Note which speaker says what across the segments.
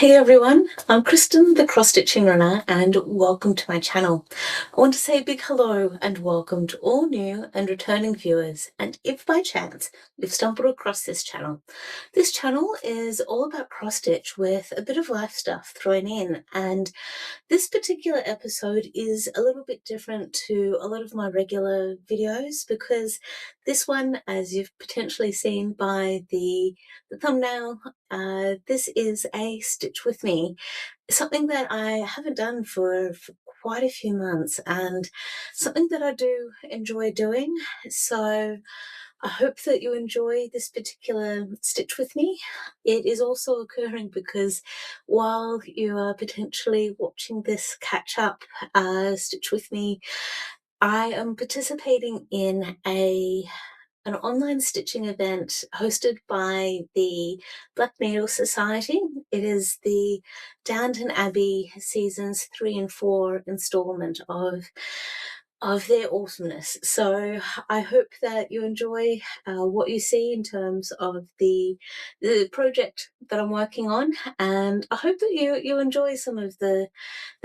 Speaker 1: Hey everyone, I'm Kristen, the cross-stitching runner, and welcome to my channel. I want to say a big hello and welcome to all new and returning viewers, and if by chance you've stumbled across this channel is all about cross-stitch with a bit of life stuff thrown in, and this particular episode is a little bit different to a lot of my regular videos because this one, as you've potentially seen by the thumbnail, this is a stitch with me, something that I haven't done for quite a few months and something that I do enjoy doing. So I hope that you enjoy this particular stitch with me. It is also occurring because while you are potentially watching this catch up stitch with me, I am participating in an online stitching event hosted by the Black Needle Society. It is the Downton Abbey seasons 3 and 4 installment of their awesomeness. So I hope that you enjoy what you see in terms of the project that I'm working on, and I hope that you enjoy some of the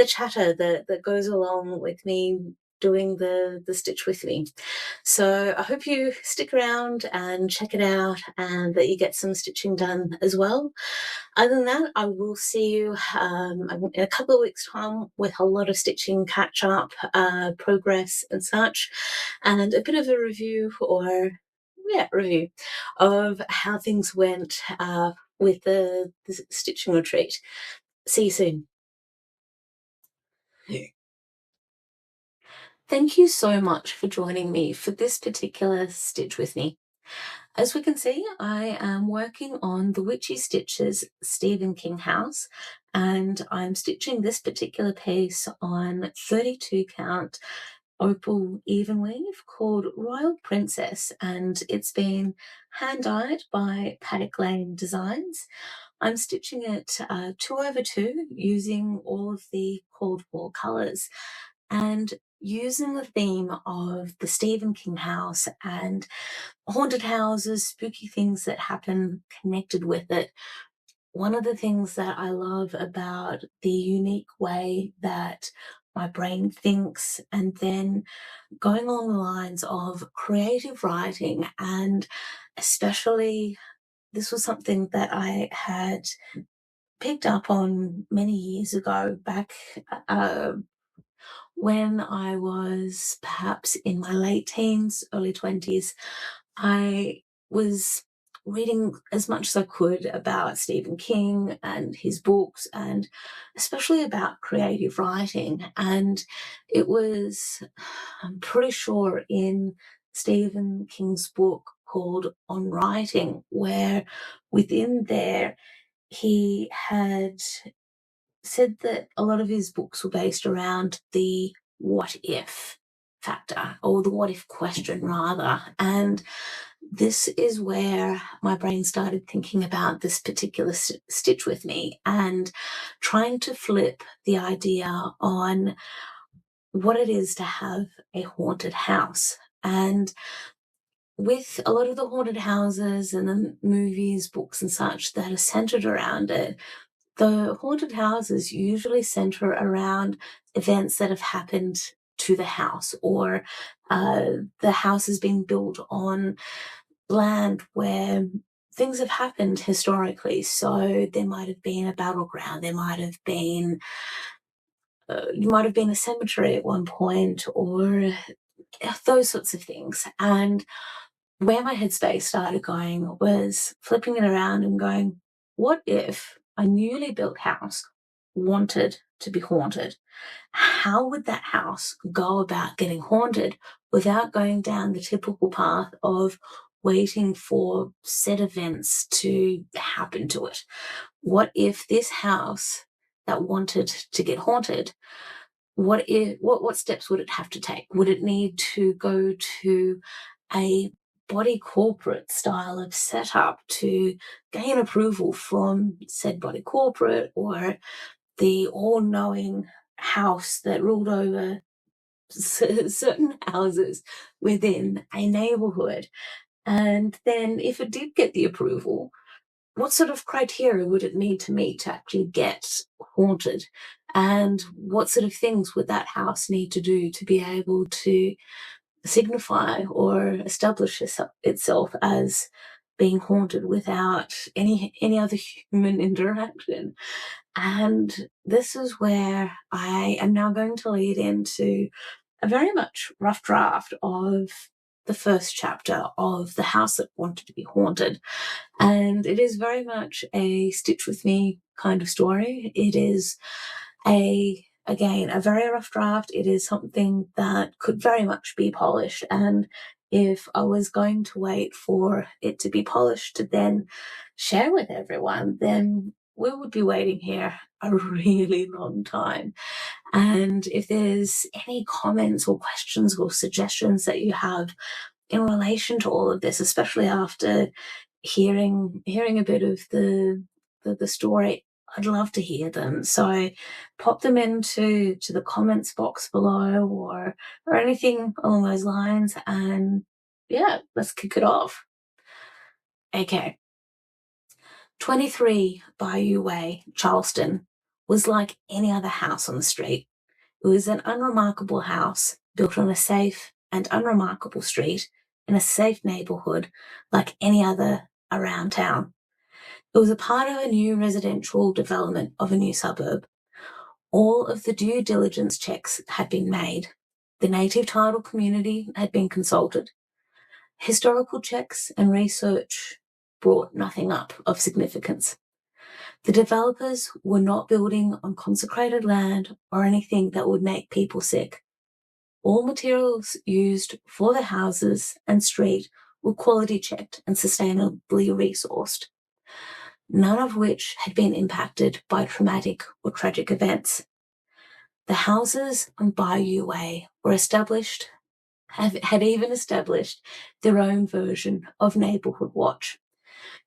Speaker 1: chatter that goes along with me doing the stitch with me. So I hope you stick around and check it out and that you get some stitching done as well. Other than that, I will see you in a couple of weeks' time with a lot of stitching catch up, progress and such, and a bit of a review review of how things went with the stitching retreat. See you soon. Thank you so much for joining me for this particular stitch with me. As we can see, I am working on the Witchy Stitches Stephen King house, and I'm stitching this particular piece on 32 count opal even weave called Royal Princess, and it's been hand dyed by Paddock Lane Designs. I'm stitching it 2/2 using all of the Cold War colours and using the theme of the Stephen King house and haunted houses, spooky things that happen connected with it. One of the things that I love about the unique way that my brain thinks, and then going along the lines of creative writing, and especially this was something that I had picked up on many years ago, back when I was perhaps in my late teens, early 20s. I was reading as much as I could about Stephen King and his books, and especially about creative writing. And it was, I'm pretty sure, in Stephen King's book called On Writing, where within there he had said that a lot of his books were based around the what if factor, or the what if question rather. And this is where my brain started thinking about this particular stitch with me and trying to flip the idea on what it is to have a haunted house. And with a lot of the haunted houses and the movies, books and such that are centered around it, the haunted houses usually center around events that have happened to the house, or the house has been built on land where things have happened historically. So there might have been a battleground, there might have been a cemetery at one point, or those sorts of things. And where my headspace started going was flipping it around and going, what if a newly built house wanted to be haunted? How would that house go about getting haunted without going down the typical path of waiting for said events to happen to it? What if this house that wanted to get haunted, what steps would it have to take? Would it need to go to a body corporate style of setup to gain approval from said body corporate, or the all-knowing house that ruled over certain houses within a neighborhood? And then if it did get the approval, what sort of criteria would it need to meet to actually get haunted? And what sort of things would that house need to do to be able to signify or establish itself as being haunted without any other human interaction? And this is where I am now going to lead into a very much rough draft of the first chapter of The House That Wanted to Be Haunted. And it is very much a stitch with me kind of story. It is again, a very rough draft. It is something that could very much be polished. And if I was going to wait for it to be polished to then share with everyone, then we would be waiting here a really long time. And if there's any comments or questions or suggestions that you have in relation to all of this, especially after hearing a bit of the story, I'd love to hear them. So pop them into the comments box below or anything along those lines. And yeah, let's kick it off. Okay. 23 Bayou Way, Charleston, was like any other house on the street. It was an unremarkable house built on a safe and unremarkable street in a safe neighborhood like any other around town. It was a part of a new residential development of a new suburb. All of the due diligence checks had been made. The native title community had been consulted. Historical checks and research brought nothing up of significance. The developers were not building on consecrated land or anything that would make people sick. All materials used for the houses and street were quality checked and sustainably resourced, none of which had been impacted by traumatic or tragic events. The houses on Bayou Way were had even established their own version of neighborhood watch,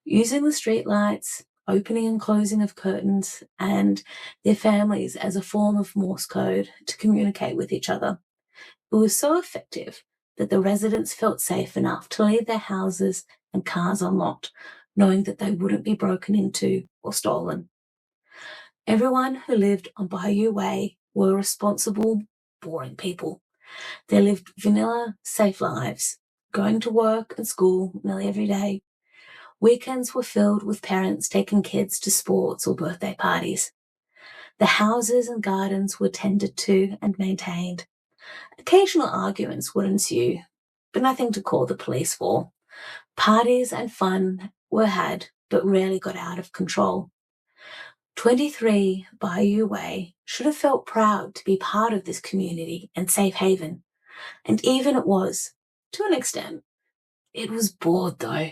Speaker 1: using the streetlights, opening and closing of curtains, and their families as a form of Morse code to communicate with each other. It was so effective that the residents felt safe enough to leave their houses and cars unlocked, knowing that they wouldn't be broken into or stolen. Everyone who lived on Bayou Way were responsible, boring people. They lived vanilla, safe lives, going to work and school nearly every day. Weekends were filled with parents taking kids to sports or birthday parties. The houses and gardens were tended to and maintained. Occasional arguments would ensue, but nothing to call the police for. Parties and fun were had, but rarely got out of control. 23 Bayou Way should have felt proud to be part of this community and safe haven. And even it was, to an extent. It was bored, though.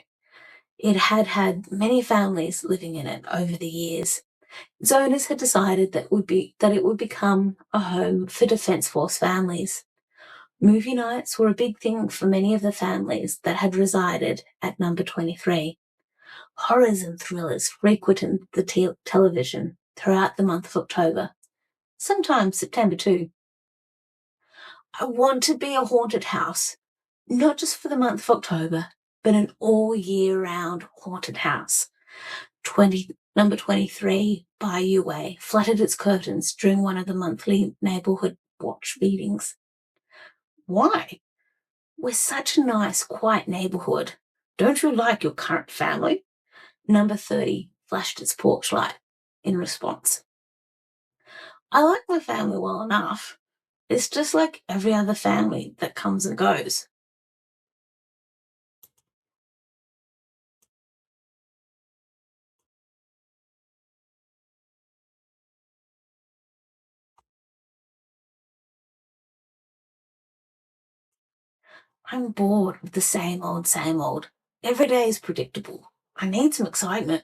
Speaker 1: It had had many families living in it over the years. Its owners had decided that it would become a home for Defence Force families. Movie nights were a big thing for many of the families that had resided at number 23. Horrors and thrillers frequented the television throughout the month of October, sometimes September too. I want to be a haunted house, not just for the month of October, but an all-year-round haunted house. Number 23, Bayou Way, fluttered its curtains during one of the monthly neighborhood watch meetings. Why? We're such a nice, quiet neighborhood. Don't you like your current family? Number 30 flashed its porch light in response. I like my family well enough. It's just like every other family that comes and goes. I'm bored with the same old, same old. Every day is predictable. I need some excitement.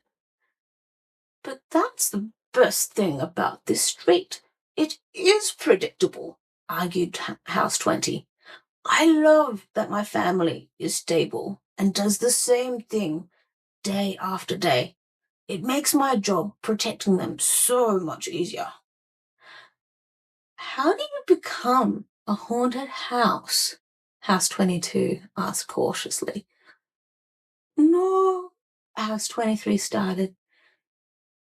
Speaker 1: But that's the best thing about this street. It is predictable, argued House 20. I love that my family is stable and does the same thing day after day. It makes my job protecting them so much easier. How do you become a haunted house? House 22 asked cautiously. No, House 23 started,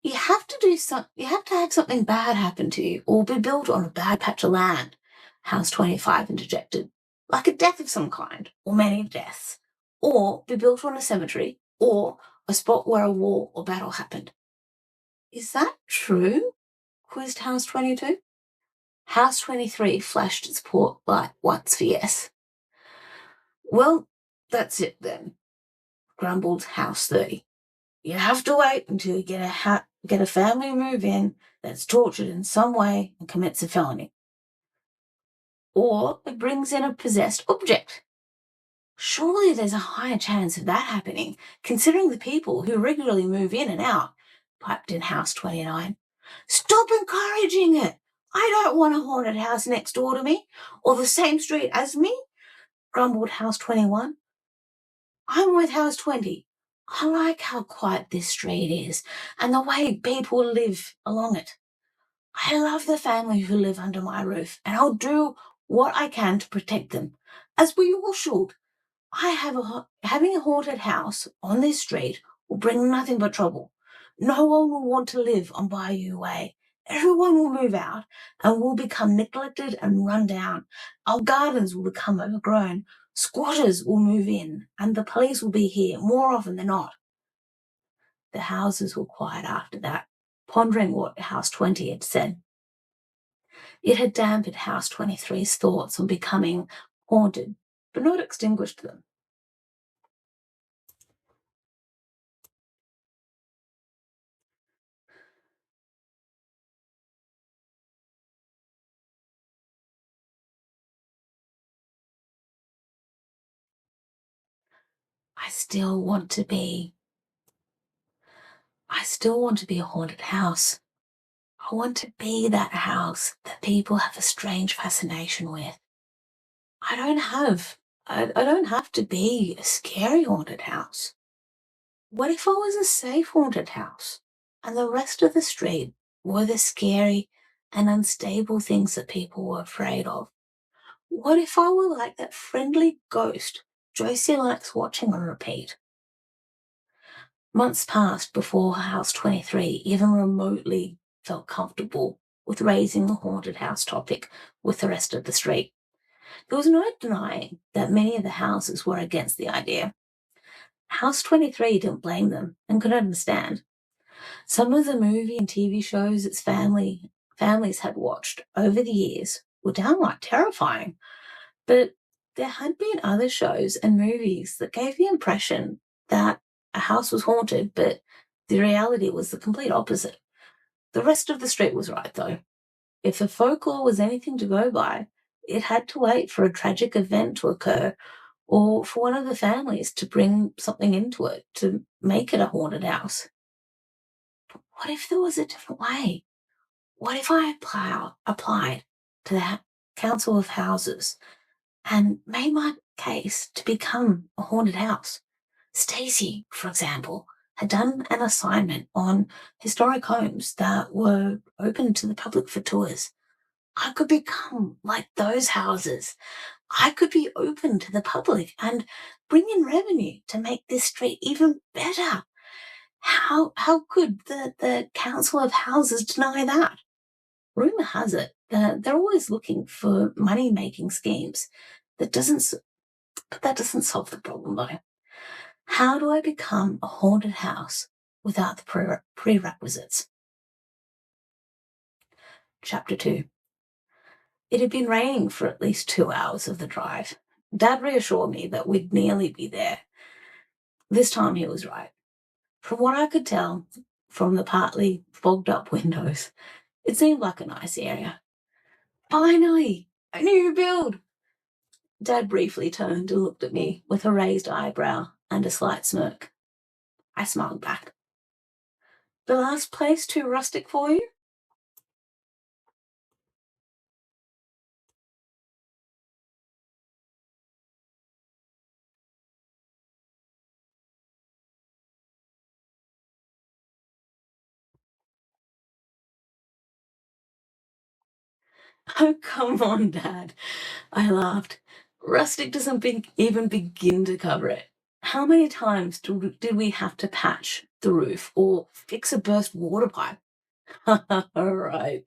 Speaker 1: you have to have something bad happen to you or be built on a bad patch of land, House 25 interjected, like a death of some kind, or many deaths, or be built on a cemetery, or a spot where a war or battle happened. Is that true? Quizzed House 22. House 23 flashed its port light once for yes. Well, that's it then, grumbled House 30. You have to wait until you get a family move in that's tortured in some way and commits a felony. Or it brings in a possessed object. Surely there's a higher chance of that happening, considering the people who regularly move in and out, piped in House 29. Stop encouraging it! I don't want a haunted house next door to me, or the same street as me, grumbled House 21. I'm with House 20. I like how quiet this street is and the way people live along it. I love the family who live under my roof, and I'll do what I can to protect them, as we all should. Having a haunted house on this street will bring nothing but trouble. No one will want to live on Bayou Way. Everyone will move out and will become neglected and run down. Our gardens will become overgrown. Squatters will move in, and the police will be here more often than not. The houses were quiet after that, pondering what House 20 had said. It had dampened House 23's thoughts on becoming haunted, but not extinguished them. I still want to be a haunted house. I want to be that house that people have a strange fascination with. I don't have to be a scary haunted house. What if I was a safe haunted house and the rest of the street were the scary and unstable things that people were afraid of? What if I were like that friendly ghost Josie likes watching on repeat? Months passed before House 23 even remotely felt comfortable with raising the haunted house topic with the rest of the street. There was no denying that many of the houses were against the idea. House 23 didn't blame them and could understand. Some of the movie and TV shows its families had watched over the years were downright terrifying, but there had been other shows and movies that gave the impression that a house was haunted, but the reality was the complete opposite. The rest of the street was right, though. If the folklore was anything to go by, it had to wait for a tragic event to occur or for one of the families to bring something into it to make it a haunted house. But what if there was a different way? What if I applied to the Council of Houses and made my case to become a haunted house? Stacey, for example, had done an assignment on historic homes that were open to the public for tours. I could become like those houses. I could be open to the public and bring in revenue to make this street even better. How could the Council of Houses deny that? Rumour has it that they're always looking for money-making schemes. But that doesn't solve the problem, though. How do I become a haunted house without the prerequisites? Chapter 2. It had been raining for at least 2 hours of the drive. Dad reassured me that we'd nearly be there. This time he was right. From what I could tell from the partly fogged up windows, it seemed like a nice area. Finally! A new build! Dad briefly turned and looked at me with a raised eyebrow and a slight smirk. I smiled back. The last place too rustic for you? Oh, come on, Dad, I laughed. Rustic doesn't even begin to cover it. How many times did we have to patch the roof or fix a burst water pipe? All right.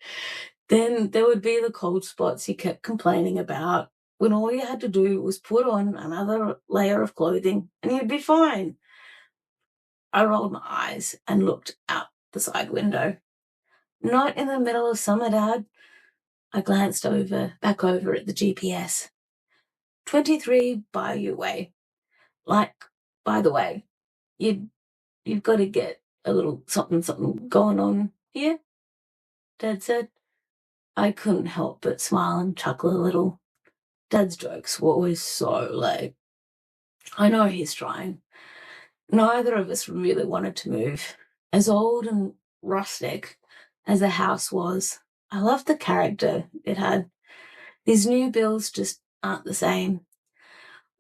Speaker 1: Then there would be the cold spots you kept complaining about when all you had to do was put on another layer of clothing and you'd be fine. I rolled my eyes and looked out the side window. Not in the middle of summer, Dad. I glanced back over at the GPS. 23 Bayou Way. Like, by the way, you've got to get a little something going on here, Dad said. I couldn't help but smile and chuckle a little. Dad's jokes were always so late. I know he's trying. Neither of us really wanted to move. As old and rustic as the house was, I loved the character it had. These new builds just aren't the same.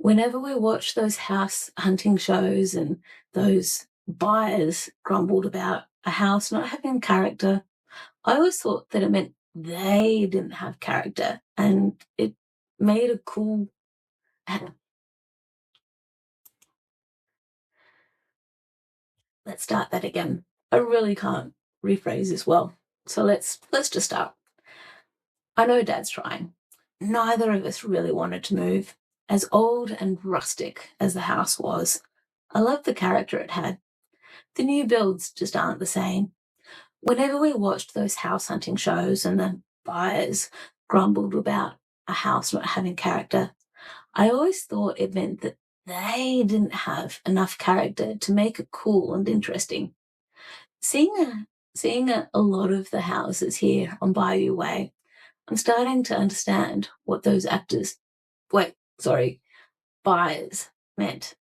Speaker 1: Whenever we watched those house hunting shows and those buyers grumbled about a house not having character, I always thought that it meant they didn't have character and it made a cool. Let's start that again. I really can't rephrase this well. So let's just start. I know Dad's trying. Neither of us really wanted to move. As old and rustic as the house was, I loved the character it had. The new builds just aren't the same. Whenever we watched those house hunting shows and the buyers grumbled about a house not having character, I always thought it meant that they didn't have enough character to make it cool and interesting. Seeing a lot of the houses here on Bayou Way, I'm starting to understand what those buyers meant.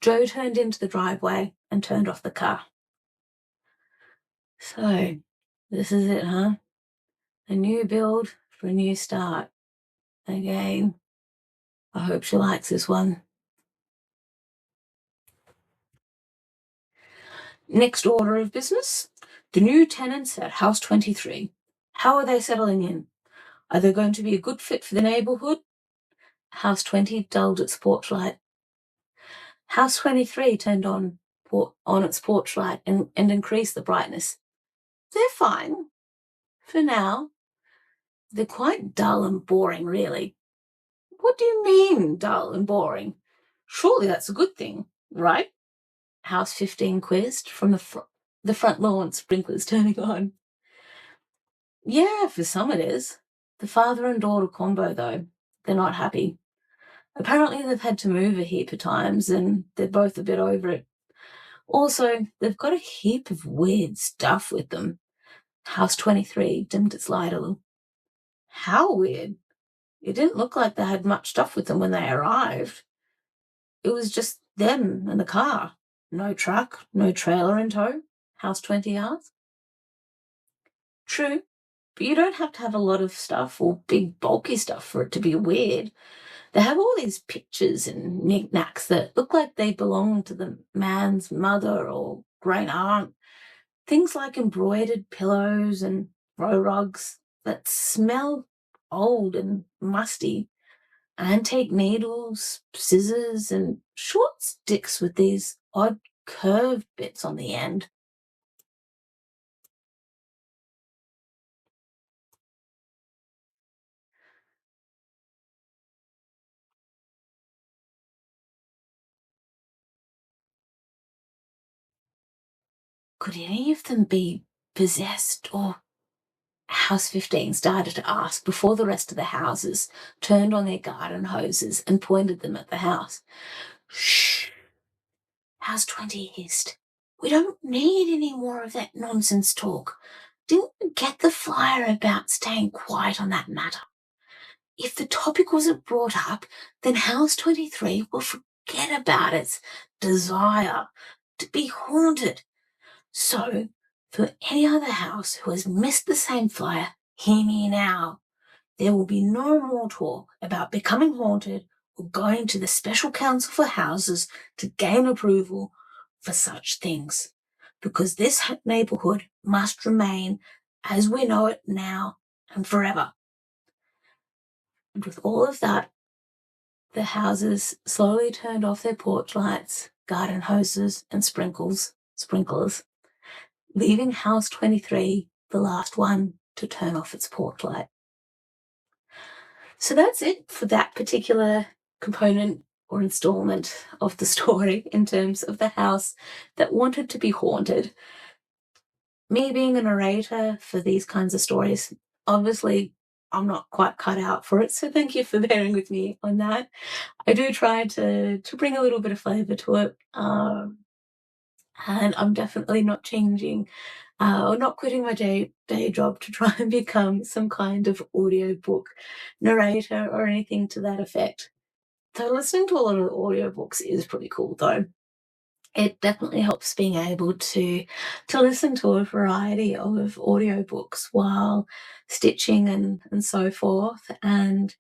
Speaker 1: Joe turned into the driveway and turned off the car. So, this is it, huh? A new build for a new start. Again, I hope she likes this one. Next order of business, the new tenants at House 23. How are they settling in? Are they going to be a good fit for the neighbourhood? House 20 dulled its porch light. House 23 turned on its porch light and increased the brightness. They're fine. For now. They're quite dull and boring, really. What do you mean, dull and boring? Surely that's a good thing, right? House 15 quizzed from the front lawn sprinklers turning on. Yeah, for some it is. The father and daughter combo, though, they're not happy. Apparently they've had to move a heap of times and they're both a bit over it. Also, they've got a heap of weird stuff with them. House 23 dimmed its light a little. How weird? It didn't look like they had much stuff with them when they arrived. It was just them and the car. No truck, no trailer in tow, House 20 asked. True, but you don't have to have a lot of stuff or big bulky stuff for it to be weird. They have all these pictures and knickknacks that look like they belong to the man's mother or great aunt. Things like embroidered pillows and throw rugs that smell old and musty. Antique needles, scissors, and short sticks with these odd curved bits on the end. Could any of them be possessed or House 15 started to ask before the rest of the houses turned on their garden hoses and pointed them at the house. Shh! House 20 hissed. We don't need any more of that nonsense talk. Didn't you get the flyer about staying quiet on that matter? If the topic wasn't brought up, then House 23 will forget about its desire to be haunted. So, for any other house who has missed the same flyer, hear me now. There will be no more talk about becoming haunted or going to the Special Council for Houses to gain approval for such things, because this neighbourhood must remain as we know it now and forever. And with all of that, the houses slowly turned off their porch lights, garden hoses, and sprinklers, leaving house 23 the last one to turn off its porch light. So that's it for that particular component or installment of the story in terms of the house that wanted to be haunted. Me being a narrator for these kinds of stories, obviously I'm not quite cut out for it, so thank you for bearing with me on that. I do try to bring a little bit of flavour to it, and I'm definitely not changing or not quitting my day job to try and become some kind of audiobook narrator or anything to that effect. So listening to a lot of audiobooks is pretty cool though. It definitely helps being able to listen to a variety of audiobooks while stitching and so forth. And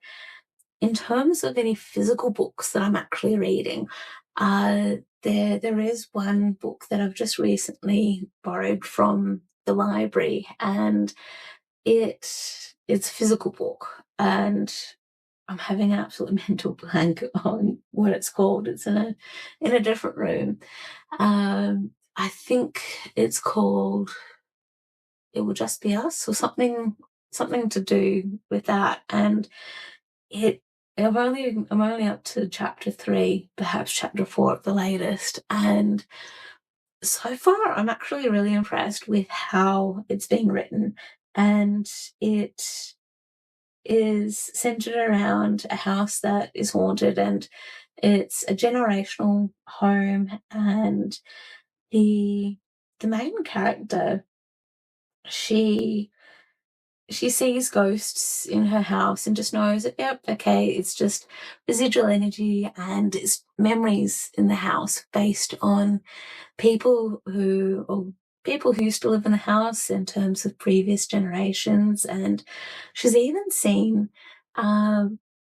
Speaker 1: in terms of any physical books that I'm actually reading, there is one book that I've just recently borrowed from the library, and it's a physical book, and I'm having an absolute mental blank on what it's called. It's in a different room. I think it's called It Will Just Be Us, or something to do with that. And I'm only up to chapter 3, perhaps chapter 4 at the latest, and so far I'm actually really impressed with how it's being written, and it is centered around a house that is haunted, and it's a generational home, and the main character, she sees ghosts in her house and just knows that, yep, okay, it's just residual energy and it's memories in the house based on people who used to live in the house in terms of previous generations. And she's even seen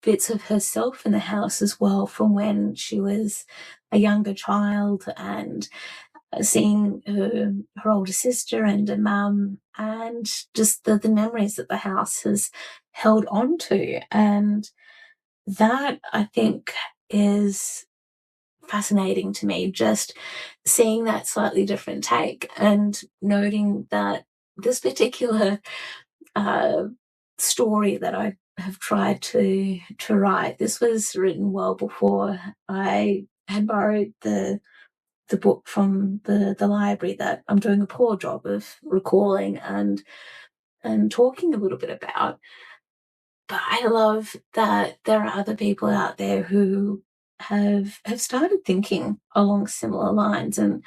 Speaker 1: bits of herself in the house as well from when she was a younger child, and seeing her older sister and her mum, and just the memories that the house has held on to. And that, I think, is fascinating to me, just seeing that slightly different take and noting that this particular story that I have tried to write, this was written well before I had borrowed the book from the library that I'm doing a poor job of recalling and talking a little bit about. But I love that there are other people out there who have started thinking along similar lines and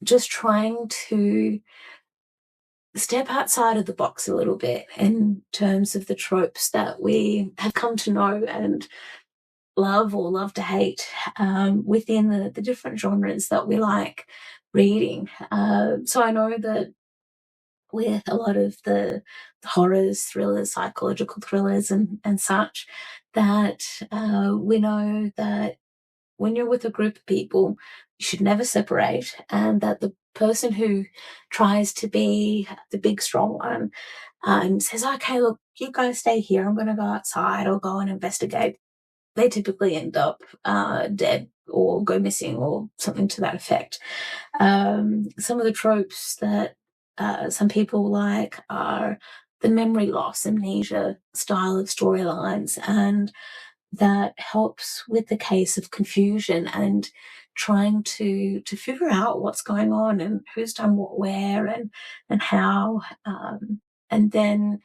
Speaker 1: just trying to step outside of the box a little bit in terms of the tropes that we have come to know and love or love to hate within the different genres that we like reading. So I know that with a lot of the horrors, thrillers, psychological thrillers and such, that we know that when you're with a group of people, you should never separate, and that the person who tries to be the big strong one says, okay, look, you guys stay here, I'm going to go outside or go and investigate, they typically end up dead or go missing or something to that effect. Some of the tropes that some people like are the memory loss, amnesia style of storylines, and that helps with the case of confusion and trying to figure out what's going on and who's done what where and how. And then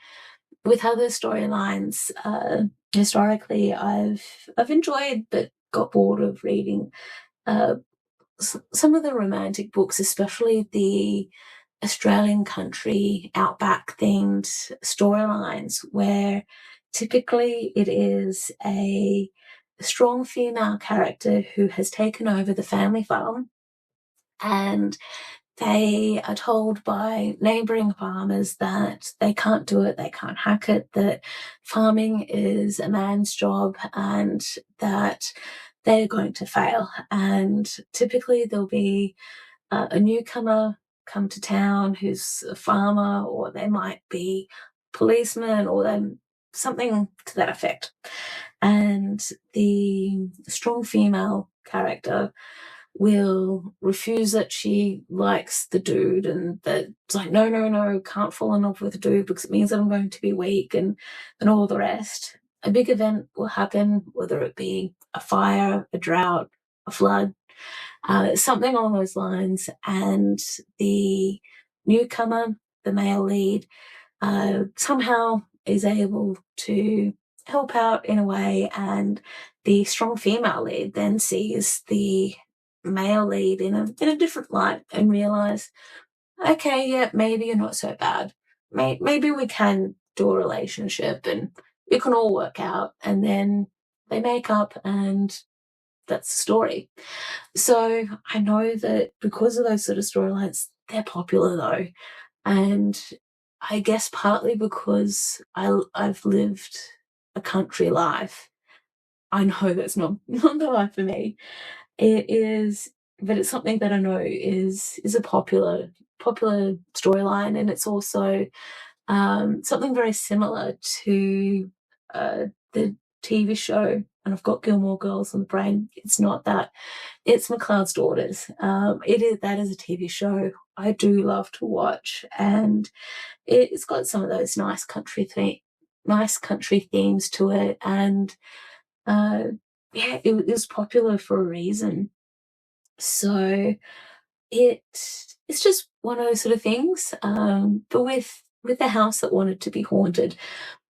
Speaker 1: with other storylines, historically, I've enjoyed but got bored of reading some of the romantic books, especially the Australian country outback themed storylines, where typically it is a strong female character who has taken over the family farm, and they are told by neighbouring farmers that they can't do it, they can't hack it, that farming is a man's job and that they're going to fail. And typically there'll be a newcomer come to town who's a farmer, or they might be policemen, or then something to that effect. and the strong female character will refuse that she likes the dude, and that it's like, no, can't fall in love with the dude because it means that I'm going to be weak, and all the rest. A big event will happen, whether it be a fire, a drought, a flood, something along those lines, and the newcomer, the male lead, somehow is able to help out in a way, and the strong female lead then sees the male lead in a different light and realize, okay, yeah, maybe you're not so bad. Maybe we can do a relationship and it can all work out. And then they make up, and that's the story. So I know that because of those sort of storylines, they're popular though. And I guess partly because I've lived a country life, I know that's not the life for me. It is, but it's something that I know is a popular storyline, and it's also something very similar to the TV show. And I've got Gilmore Girls on the brain. It's not that. It's McLeod's Daughters. That is a TV show I do love to watch, and it's got some of those nice country themes to it, and yeah, it was popular for a reason. So it's just one of those sort of things. But with the house that wanted to be haunted,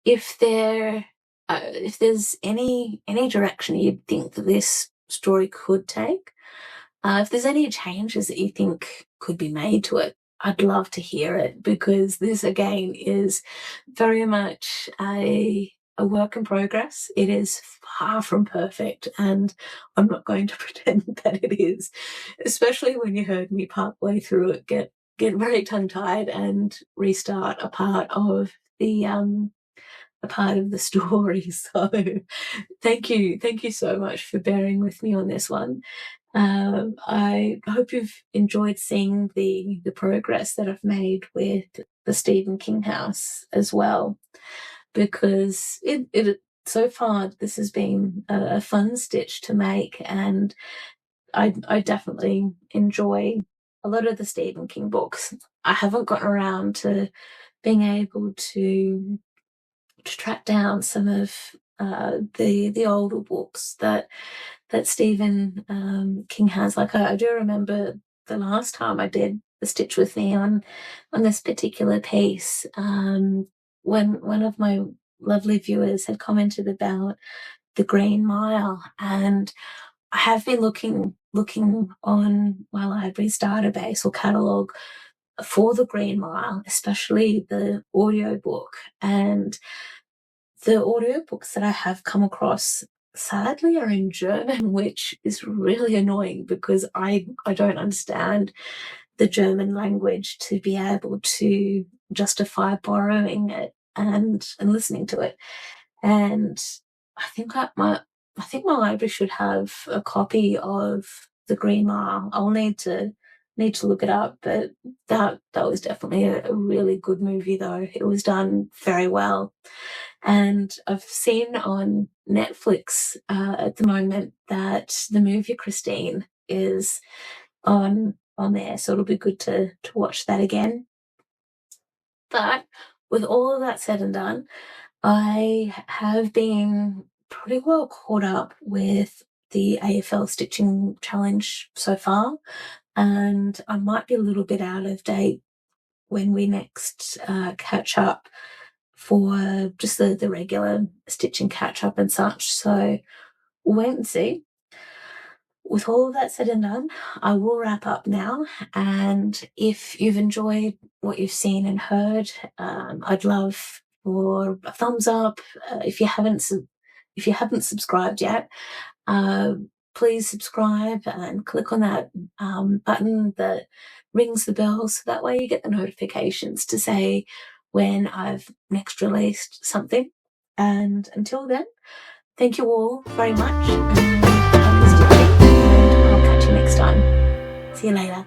Speaker 1: if there's any direction you'd think that this story could take, if there's any changes that you think could be made to it, I'd love to hear it, because this again is very much a work in progress. It is far from perfect, and I'm not going to pretend that it is, especially when you heard me partway through it get very tongue-tied and restart a part of the story. So thank you so much for bearing with me on this one. I hope you've enjoyed seeing the progress that I've made with the Stephen King house as well, because it so far this has been a fun stitch to make, and I definitely enjoy a lot of the Stephen King books. I haven't gotten around to being able to track down some of the older books that Stephen King has. Like I do remember the last time I did the Stitch with Me on this particular piece, when one of my lovely viewers had commented about the Green Mile, and I have been looking on my library's database or catalogue for the Green Mile, especially the audiobook, and the audiobooks that I have come across sadly are in German, which is really annoying because I don't understand the German language to be able to justify borrowing it and listening to it. And I think my library should have a copy of the Green Mile. I'll need to look it up, but that was definitely a really good movie though. It was done very well. And I've seen on Netflix at the moment that the movie Christine is on there, so it'll be good to watch that again. But with all of that said and done, I have been pretty well caught up with the AFL Stitching Challenge so far, and I might be a little bit out of date when we next catch up for just the regular stitching catch up and such. So we'll wait and see. With all of that said and done, I will wrap up now. And if you've enjoyed what you've seen and heard, I'd love for a thumbs up. If you haven't subscribed yet, please subscribe and click on that button that rings the bell, so that way you get the notifications to say when I've next released something. And until then, thank you all very much, and happy stitching, and I'll catch you next time. See you later.